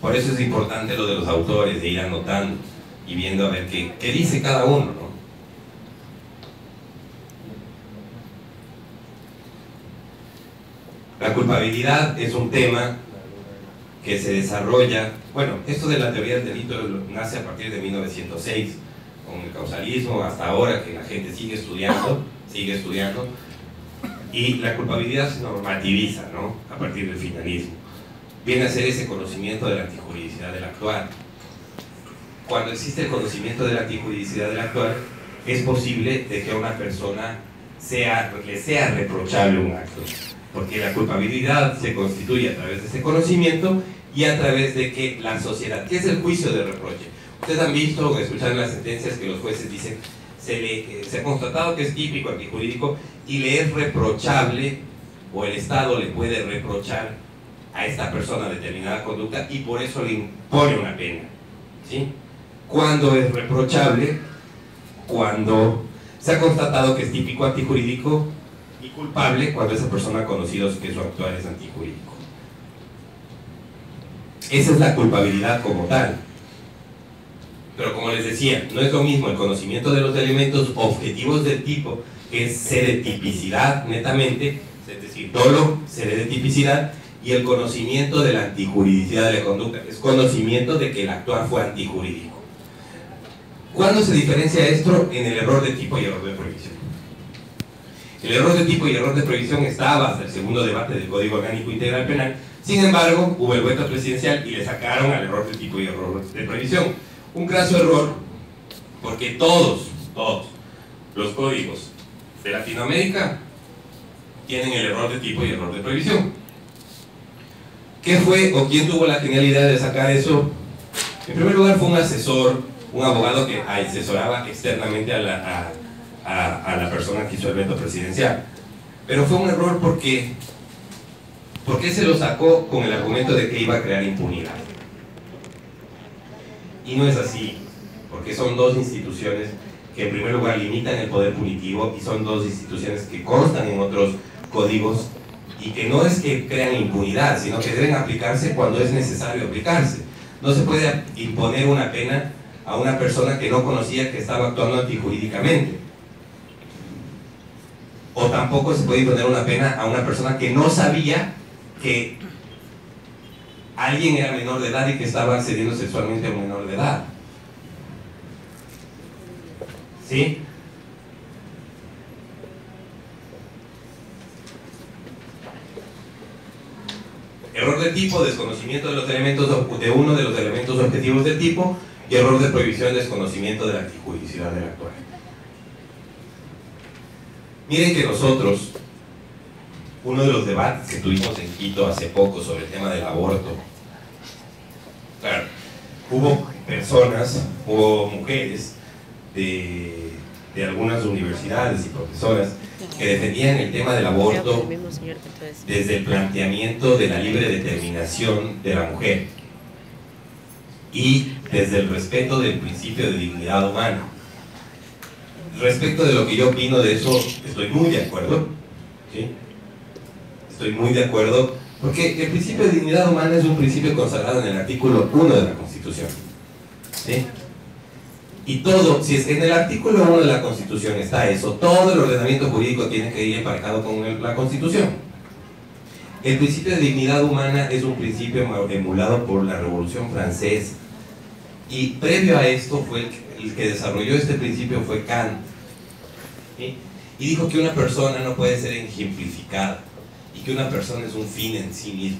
Por eso es importante lo de los autores, de ir anotando y viendo a ver qué dice cada uno, ¿no? La culpabilidad es un tema que se desarrolla, bueno, esto de la teoría del delito nace a partir de 1906, con el causalismo, hasta ahora que la gente sigue estudiando, y la culpabilidad se normativiza, ¿no? A partir del finalismo. Viene a ser ese conocimiento de la antijuridicidad del actuar. Cuando existe el conocimiento de la antijuridicidad del actuar, es posible de que a una persona le sea reprochable un acto, porque la culpabilidad se constituye a través de ese conocimiento y a través de que la sociedad, ¿qué es el juicio de reproche? Ustedes han visto o escuchado en las sentencias que los jueces dicen, se ha constatado que es típico antijurídico y le es reprochable, o el Estado le puede reprochar a esta persona determinada conducta y por eso le impone una pena, ¿sí? ¿Cuándo es reprochable? Cuando se ha constatado que es típico antijurídico, y culpable cuando esa persona ha conocido que su actuar es antijurídico. Esa es la culpabilidad como tal. Pero como les decía, no es lo mismo el conocimiento de los elementos objetivos del tipo, que es sede tipicidad netamente, es decir, dolo, sede de tipicidad, y el conocimiento de la antijuridicidad de la conducta, es conocimiento de que el actuar fue antijurídico. ¿Cuándo se diferencia esto? En el error de tipo y error de prohibición. El error de tipo y error de prohibición estaba hasta el segundo debate del Código Orgánico Integral Penal. Sin embargo, hubo el veto presidencial y le sacaron al error de tipo y error de prohibición. Un graso error, porque todos los códigos de Latinoamérica tienen el error de tipo y error de prohibición. ¿Qué fue o quién tuvo la genialidad de sacar eso? En primer lugar fue un asesor, un abogado que asesoraba externamente a la persona que hizo el veto presidencial. Pero fue un error porque se lo sacó con el argumento de que iba a crear impunidad. Y no es así, porque son dos instituciones que en primer lugar limitan el poder punitivo y son dos instituciones que constan en otros códigos y que no es que crean impunidad, sino que deben aplicarse cuando es necesario aplicarse. No se puede imponer una pena a una persona que no conocía que estaba actuando antijurídicamente. O tampoco se puede imponer una pena a una persona que no sabía que alguien era menor de edad y que estaba accediendo sexualmente a un menor de edad. ¿Sí? Error de tipo, desconocimiento de los elementos de uno de los elementos objetivos del tipo, y error de prohibición, desconocimiento de la antijuridicidad del actuar. Miren que nosotros, uno de los debates que tuvimos en Quito hace poco sobre el tema del aborto, claro, hubo mujeres de algunas universidades y profesoras que defendían el tema del aborto desde el planteamiento de la libre determinación de la mujer y desde el respeto del principio de dignidad humana. Respecto de lo que yo opino de eso, estoy muy de acuerdo, ¿sí? Estoy muy de acuerdo, porque el principio de dignidad humana es un principio consagrado en el artículo 1 de la Constitución, ¿sí? Y todo, si es que en el artículo 1 de la Constitución está eso, todo el ordenamiento jurídico tiene que ir emparejado con la Constitución. El principio de dignidad humana es un principio emulado por la Revolución Francesa, y previo a esto fue el que desarrolló este principio fue Kant, ¿sí? Y dijo que una persona no puede ser ejemplificada y que una persona es un fin en sí mismo,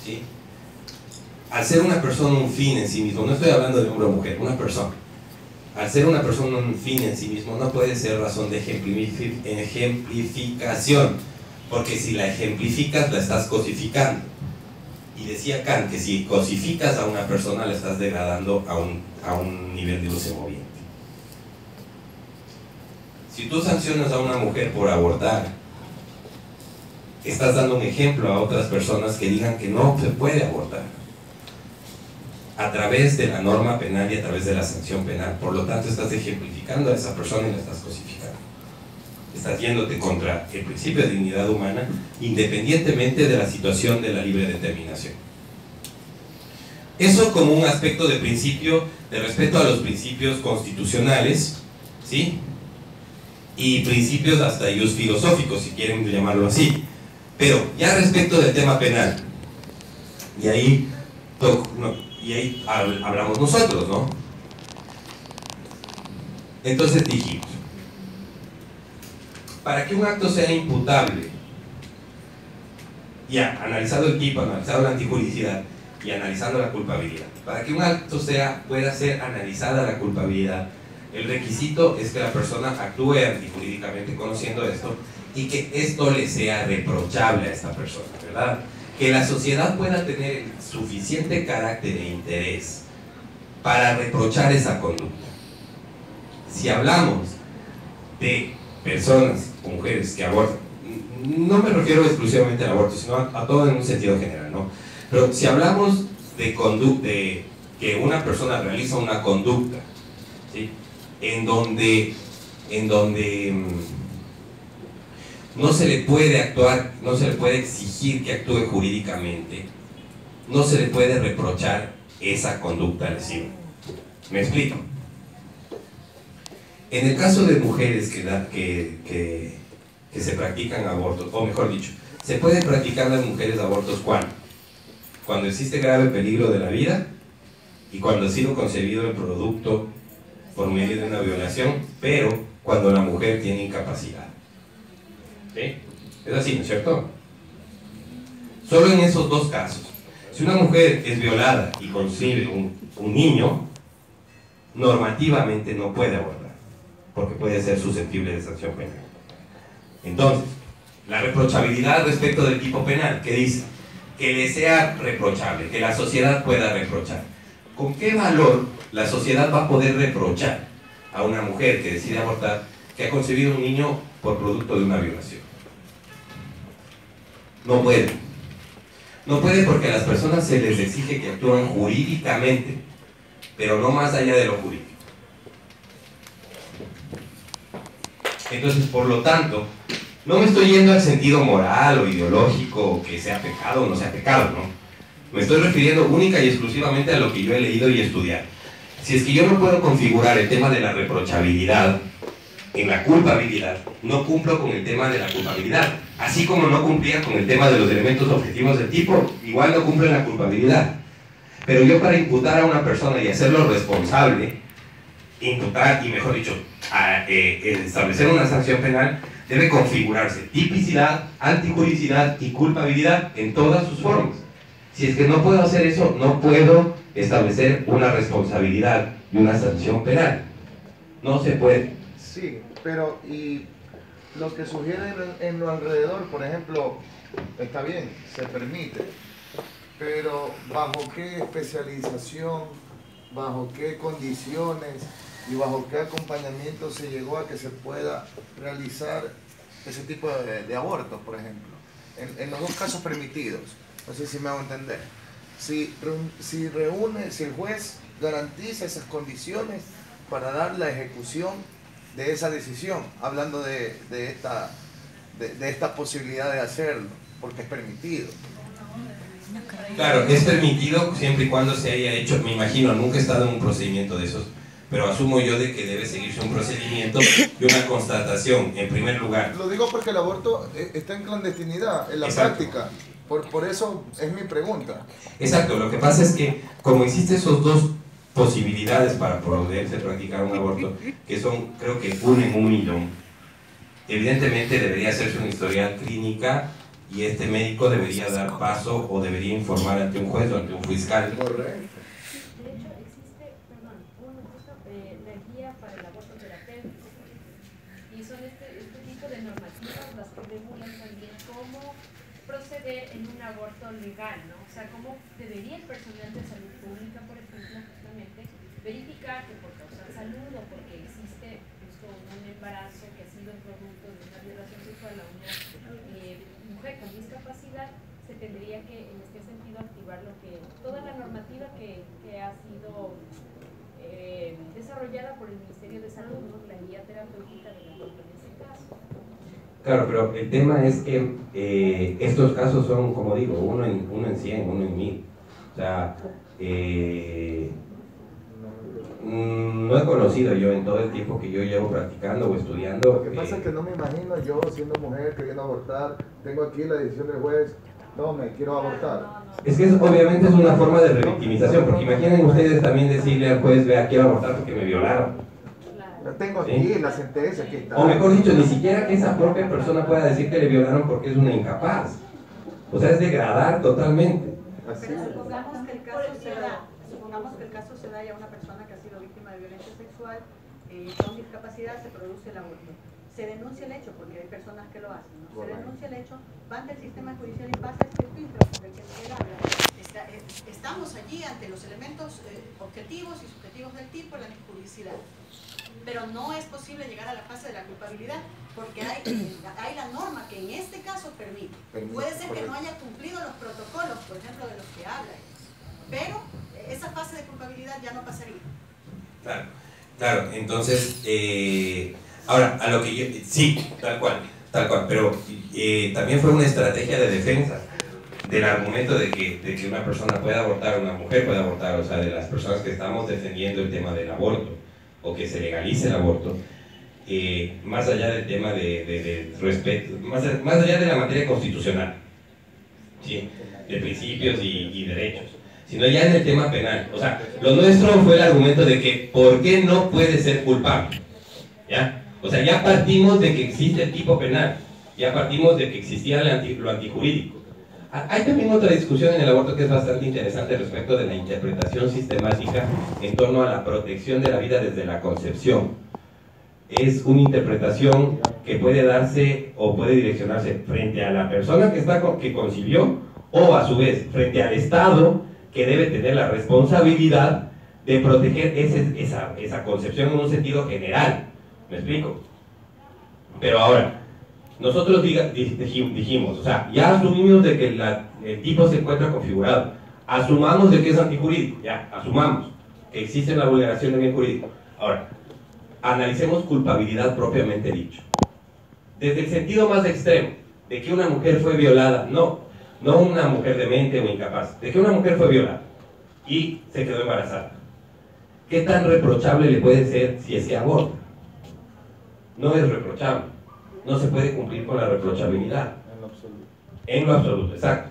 ¿sí? Al ser una persona un fin en sí mismo, no estoy hablando de hombre o mujer, una persona, al ser una persona un fin en sí mismo, no puede ser razón de ejemplificación, porque si la ejemplificas la estás cosificando. Y decía Kant que si cosificas a una persona la estás degradando a un nivel de luce moviente. Si tú sancionas a una mujer por abortar, estás dando un ejemplo a otras personas que digan que no se puede abortar a través de la norma penal y a través de la sanción penal. Por lo tanto, estás ejemplificando a esa persona y la estás cosificando. estás yéndote contra el principio de dignidad humana, independientemente de la situación de la libre determinación. Eso como un aspecto de principio, de respeto a los principios constitucionales, ¿sí? Y principios hasta ellos filosóficos, si quieren llamarlo así. Pero ya respecto del tema penal, y ahí hablamos nosotros, ¿no? Entonces dijimos, para que un acto sea imputable, ya analizado el tipo, analizado la antijuridicidad y analizando la culpabilidad, para que un acto pueda ser analizada la culpabilidad, el requisito es que la persona actúe antijurídicamente conociendo esto y que esto le sea reprochable a esta persona, ¿verdad? Que la sociedad pueda tener suficiente carácter e interés para reprochar esa conducta. Si hablamos de personas, mujeres que abortan, no me refiero exclusivamente al aborto, sino a todo en un sentido general, ¿no? Pero si hablamos de que una persona realiza una conducta, ¿sí? en donde no se le puede actuar, no se le puede exigir que actúe jurídicamente, no se le puede reprochar esa conducta lesiva. ¿Me explico? En el caso de mujeres que se practican abortos, o mejor dicho, se pueden practicar las mujeres abortos cuando existe grave peligro de la vida y cuando ha sido concebido el producto por medio de una violación, pero cuando la mujer tiene incapacidad. ¿Sí? Es así, ¿no es cierto? Solo en esos dos casos. Si una mujer es violada y concibe un niño, normativamente no puede abortar, porque puede ser susceptible de sanción penal. Entonces, la reprochabilidad respecto del tipo penal, ¿qué dice? Que le sea reprochable, que la sociedad pueda reprochar. ¿Con qué valor la sociedad va a poder reprochar a una mujer que decide abortar que ha concebido un niño por producto de una violación? No puede. No puede porque a las personas se les exige que actúen jurídicamente, pero no más allá de lo jurídico. Entonces, por lo tanto, no me estoy yendo al sentido moral o ideológico, que sea pecado o no sea pecado, ¿no? Me estoy refiriendo única y exclusivamente a lo que yo he leído y estudiado. Si es que yo no puedo configurar el tema de la reprochabilidad en la culpabilidad, no cumplo con el tema de la culpabilidad. Así como no cumplía con el tema de los elementos objetivos del tipo, igual no cumple la culpabilidad. Pero yo para imputar a una persona y hacerlo responsable, imputar y mejor dicho, establecer una sanción penal, debe configurarse tipicidad, antijuridicidad y culpabilidad en todas sus formas. Si es que no puedo hacer eso, no puedo establecer una responsabilidad y una sanción penal. No se puede. Sí, pero y lo que sugieren en lo alrededor, por ejemplo, está bien, se permite, pero ¿bajo qué especialización, bajo qué condiciones y bajo qué acompañamiento se llegó a que se pueda realizar ese tipo de abortos, por ejemplo? En los dos casos permitidos, no sé si me hago entender. Si el juez garantiza esas condiciones para dar la ejecución de esa decisión, hablando de esta posibilidad de hacerlo, porque es permitido. Claro, es permitido siempre y cuando se haya hecho, me imagino, nunca he estado en un procedimiento de esos, pero asumo yo de que debe seguirse un procedimiento y una constatación, en primer lugar. Lo digo porque el aborto está en clandestinidad, en la práctica. Por eso es mi pregunta. Exacto, lo que pasa es que como existen esos dos posibilidades para poderse practicar un aborto, que son, creo que 1 en 1.000.000, evidentemente debería hacerse una historia clínica y este médico debería dar paso o debería informar ante un juez o ante un fiscal. Correcto. De hecho, existe, la guía para el aborto terapéutico, y son este tipo de normativas las que regulan también cómo proceder en un aborto legal, ¿no? O sea, cómo debería el personal de salud pública, por ejemplo, justamente, verificar que por causa de salud o porque existe justo un embarazo que ha sido producto de una violación sexual a una mujer con discapacidad, se tendría que, en este sentido, activar toda la normativa que ha sido desarrollada por el Ministerio de Salud, ¿no? La guía terapéutica del aborto en ese caso. Claro, pero el tema es que estos casos son, como digo, uno en 100, uno en 1000. O sea, no he conocido yo en todo el tiempo que yo llevo practicando o estudiando. Lo que pasa es que no me imagino yo siendo mujer queriendo abortar, tengo aquí la decisión del juez, no, me quiero abortar. Es que obviamente es una forma de revictimización, porque imaginen ustedes también decirle al juez, vea, quiero abortar porque me violaron. La tengo aquí, ¿Sí? la sentencia, aquí está. O mejor dicho, ni siquiera que esa propia persona pueda decir que le violaron porque es una incapaz. O sea, es degradar totalmente. Así Pero es. supongamos que el caso se da ya a una persona que ha sido víctima de violencia sexual con discapacidad, se produce el aborto. Se denuncia el hecho, porque hay personas que lo hacen, ¿no? Se denuncia el hecho, va ante el sistema judicial y pasa este filtro del que Miguel habla. Estamos allí ante los elementos objetivos y subjetivos del tipo, la antijuridicidad. Pero no es posible llegar a la fase de la culpabilidad, porque hay la norma que en este caso permite. Puede ser que no haya cumplido los protocolos, por ejemplo, de los que habla, pero esa fase de culpabilidad ya no pasaría. Claro, claro, entonces, ahora, a lo que yo, sí, tal cual, pero también fue una estrategia de defensa del argumento de que una persona puede abortar, una mujer puede abortar, o sea, de las personas que estamos defendiendo el tema del aborto, o que se legalice el aborto, más allá del tema de respeto, más allá de la materia constitucional, ¿sí? De principios y derechos, sino ya en el tema penal. O sea, lo nuestro fue el argumento de que ¿por qué no puede ser culpable? ¿Ya? O sea, ya partimos de que existe el tipo penal, ya partimos de que existía lo antijurídico. Hay también otra discusión en el aborto que es bastante interesante respecto de la interpretación sistemática en torno a la protección de la vida desde la concepción. Es una interpretación que puede darse o puede direccionarse frente a la persona que concibió, o a su vez frente al Estado, que debe tener la responsabilidad de proteger esa concepción en un sentido general. ¿Me explico? Pero ahora, nosotros dijimos, o sea, ya asumimos de que el tipo se encuentra configurado, asumamos de que es antijurídico, ya, asumamos que existe una vulneración de bien jurídico. Ahora, analicemos culpabilidad propiamente dicho. Desde el sentido más extremo, de que una mujer fue violada, no una mujer demente o incapaz, de que una mujer fue violada y se quedó embarazada. ¿Qué tan reprochable le puede ser si es que aborta? No es reprochable. No se puede cumplir con la reprochabilidad. En lo absoluto. En lo absoluto, exacto.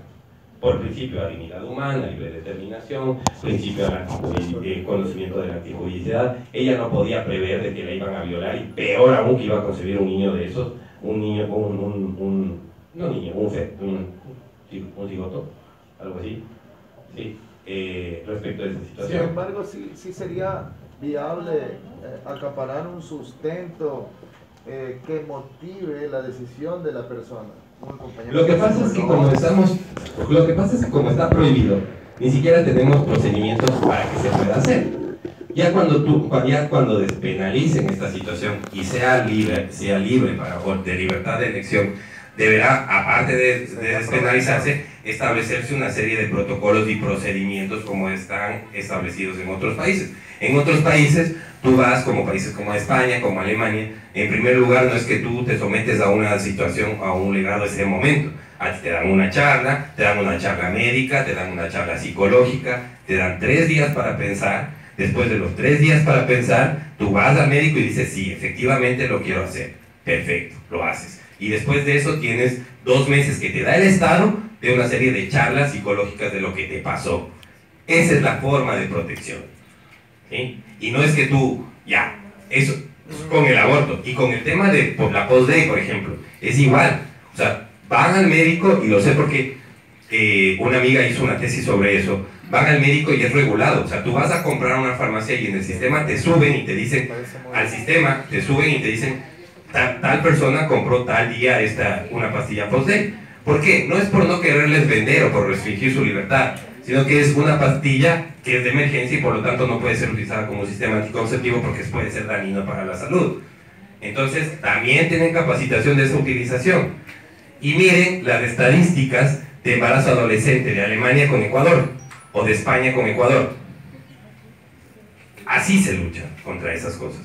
Por principio de dignidad humana, libre determinación, principio de conocimiento de la antijuridicidad. Ella no podía prever de que la iban a violar y peor aún que iba a concebir un niño de esos, un cigoto, algo así, ¿sí? Respecto a esa situación. Sin embargo, sí sería viable acaparar un sustento que motive la decisión de la persona. Lo que pasa es que como está prohibido, ni siquiera tenemos procedimientos para que se pueda hacer. Ya cuando despenalicen esta situación y sea libre de libertad de elección, deberá, aparte de despenalizarse, establecerse una serie de protocolos y procedimientos como están establecidos en otros países. En otros países, tú vas, como países como España, como Alemania, en primer lugar no es que tú te sometes a una situación, a un legado ese momento. A ti te dan una charla médica, te dan una charla psicológica, te dan 3 días para pensar. Después de los 3 días para pensar, tú vas al médico y dices, sí, efectivamente lo quiero hacer. Perfecto, lo haces. Y después de eso tienes 2 meses que te da el Estado de una serie de charlas psicológicas de lo que te pasó. Esa es la forma de protección, ¿sí? Y no es que tú, ya, eso, con el aborto y con el tema de la post-day, por ejemplo, es igual. O sea, van al médico, y lo sé porque una amiga hizo una tesis sobre eso, van al médico y es regulado. O sea, tú vas a comprar a una farmacia y en el sistema te suben y te dicen, tal persona compró tal día una pastilla post-day. ¿Por qué? No es por no quererles vender o por restringir su libertad, sino que es una pastilla que es de emergencia y por lo tanto no puede ser utilizada como un sistema anticonceptivo porque puede ser dañino para la salud. Entonces, también tienen capacitación de esa utilización. Y miren las estadísticas de embarazo adolescente de Alemania con Ecuador, o de España con Ecuador. Así se lucha contra esas cosas.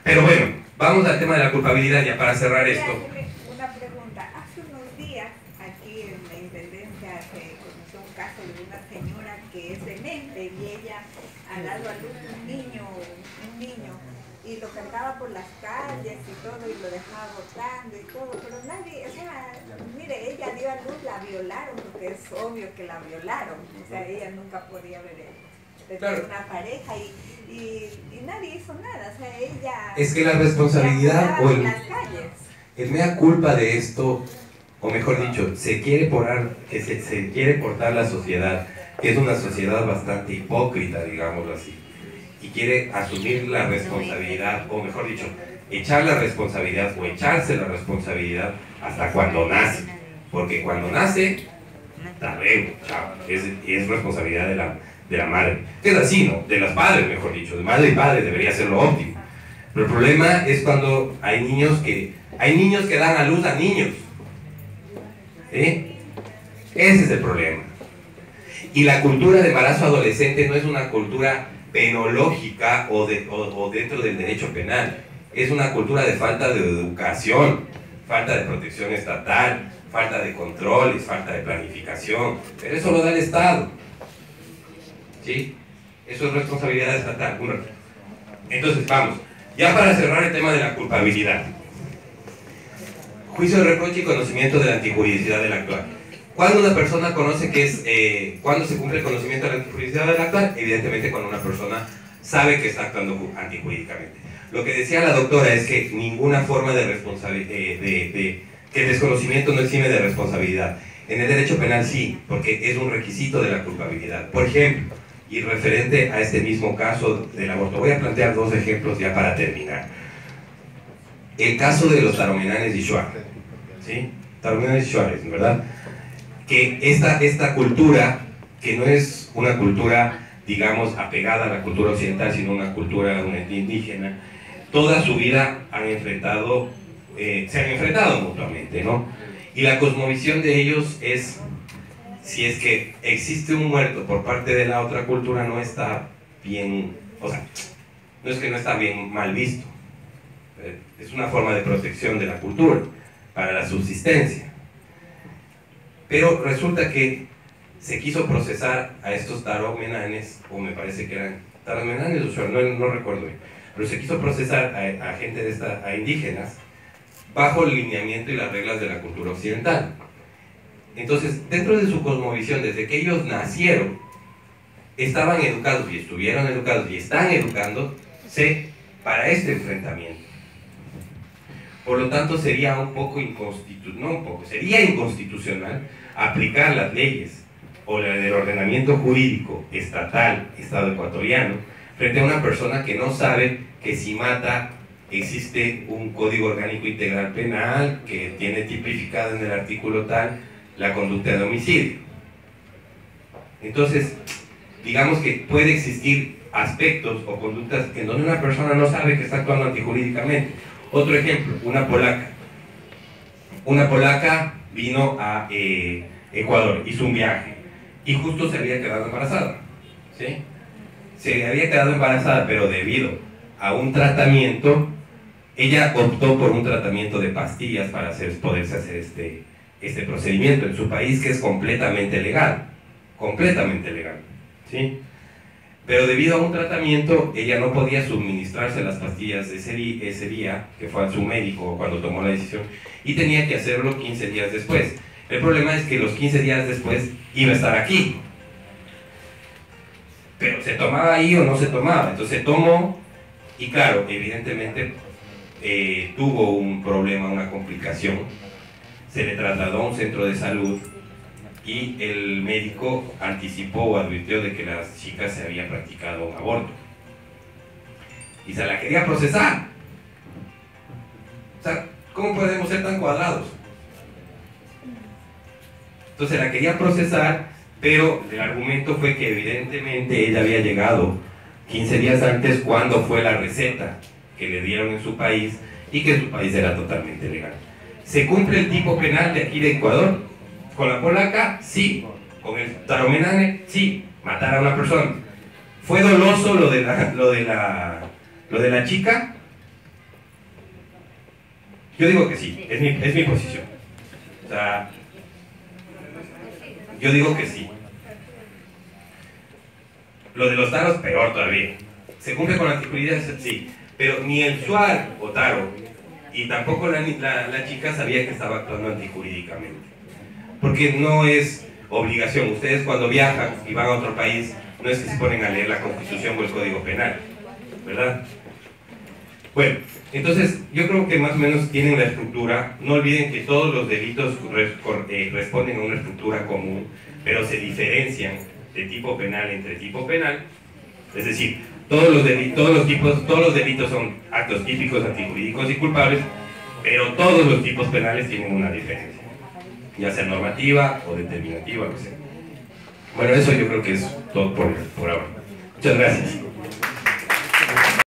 Pero bueno, vamos al tema de la culpabilidad ya para cerrar esto. Una pregunta. caso de una señora que es demente y ella ha dado a luz un niño, y lo cargaba por las calles y todo, y lo dejaba botando y todo, pero nadie, o sea, mire, ella dio a luz, la violaron, porque es obvio que la violaron, o sea, ella nunca podía ver Claro. una pareja y nadie hizo nada, o sea, ella... Es que la responsabilidad o en las calles. el mea culpa de esto, o mejor dicho, se quiere portar la sociedad, que es una sociedad bastante hipócrita, digámoslo así, y quiere asumir la responsabilidad, o mejor dicho, echar la responsabilidad o echarse la responsabilidad hasta cuando nace, porque cuando nace, hasta luego, chao, es responsabilidad de la madre, que es así, ¿no? De los padres, mejor dicho, de madre y padre debería ser lo óptimo, pero el problema es cuando hay niños que dan a luz a niños, ¿sí? Ese es el problema. Y la cultura de embarazo adolescente no es una cultura penológica o dentro del derecho penal, es una cultura de falta de educación, falta de protección estatal, falta de controles, falta de planificación, pero eso lo da el Estado, ¿sí? Eso es responsabilidad estatal. Entonces vamos, ya para cerrar el tema de la culpabilidad, juicio de reproche y conocimiento de la antijuridicidad del actual. ¿Cuándo una persona conoce que es, cuándo se cumple el conocimiento de la antijuridicidad del actual? Evidentemente cuando una persona sabe que está actuando antijurídicamente. Lo que decía la doctora es que ninguna forma de responsabilidad, que el desconocimiento no exime de responsabilidad. En el derecho penal sí, porque es un requisito de la culpabilidad. Por ejemplo, y referente a este mismo caso del aborto, voy a plantear dos ejemplos ya para terminar. El caso de los Taromenanes y Shuar, ¿sí? Taromenanes y Shuares, ¿verdad? Que esta cultura, que no es una cultura, digamos, apegada a la cultura occidental, sino una cultura indígena, toda su vida se han enfrentado mutuamente, ¿no? Y la cosmovisión de ellos es, si es que existe un muerto por parte de la otra cultura, no está bien, o sea, no es que no está bien mal visto, es una forma de protección de la cultura, para la subsistencia. Pero resulta que se quiso procesar a estos taromenanes, o me parece que eran taromenanes, no recuerdo bien, pero se quiso procesar a gente a indígenas, bajo el lineamiento y las reglas de la cultura occidental. Entonces, dentro de su cosmovisión, desde que ellos nacieron, estaban educados y estuvieron educados y están educándose para este enfrentamiento. Por lo tanto, sería sería inconstitucional aplicar las leyes o la del ordenamiento jurídico estatal, Estado ecuatoriano, frente a una persona que no sabe que si mata existe un código orgánico integral penal que tiene tipificado en el artículo tal la conducta de homicidio. Entonces, digamos que puede existir aspectos o conductas en donde una persona no sabe que está actuando antijurídicamente. Otro ejemplo, una polaca. Una polaca vino a Ecuador, hizo un viaje y justo se había quedado embarazada, ¿sí? Se había quedado embarazada, pero debido a un tratamiento, ella optó por un tratamiento de pastillas para poderse hacer este procedimiento en su país, que es completamente legal, ¿sí? Pero debido a un tratamiento, ella no podía suministrarse las pastillas ese día, que fue a su médico cuando tomó la decisión, y tenía que hacerlo 15 días después. El problema es que los 15 días después iba a estar aquí. Pero ¿se tomaba ahí o no se tomaba? Entonces se tomó, y claro, evidentemente tuvo un problema, una complicación. Se le trasladó a un centro de salud, y el médico anticipó o advirtió de que la chica se había practicado un aborto y se la quería procesar. O sea, ¿cómo podemos ser tan cuadrados? Entonces la quería procesar, pero el argumento fue que evidentemente ella había llegado 15 días antes, cuando fue la receta que le dieron en su país, y que en su país era totalmente legal. ¿Se cumple el tipo penal de aquí de Ecuador? Con la polaca, sí. Con el taromenane, sí. Matar a una persona. ¿Fue doloso lo de la chica? Yo digo que sí, es mi posición. O sea, yo digo que sí. Lo de los taros, peor todavía. ¿Se cumple con la antijurídica? Sí. Pero ni el SUAR o taro, y tampoco la chica sabía que estaba actuando antijurídicamente. Porque no es obligación. Ustedes cuando viajan y van a otro país, no es que se ponen a leer la Constitución o el Código Penal, ¿verdad? Bueno, entonces yo creo que más o menos tienen la estructura. No olviden que todos los delitos responden a una estructura común, pero se diferencian de tipo penal entre tipo penal. Es decir, todos los delitos son actos típicos, antijurídicos y culpables, pero todos los tipos penales tienen una diferencia, ya sea normativa o determinativa, lo que sea. Bueno, eso yo creo que es todo por ahora. Muchas gracias.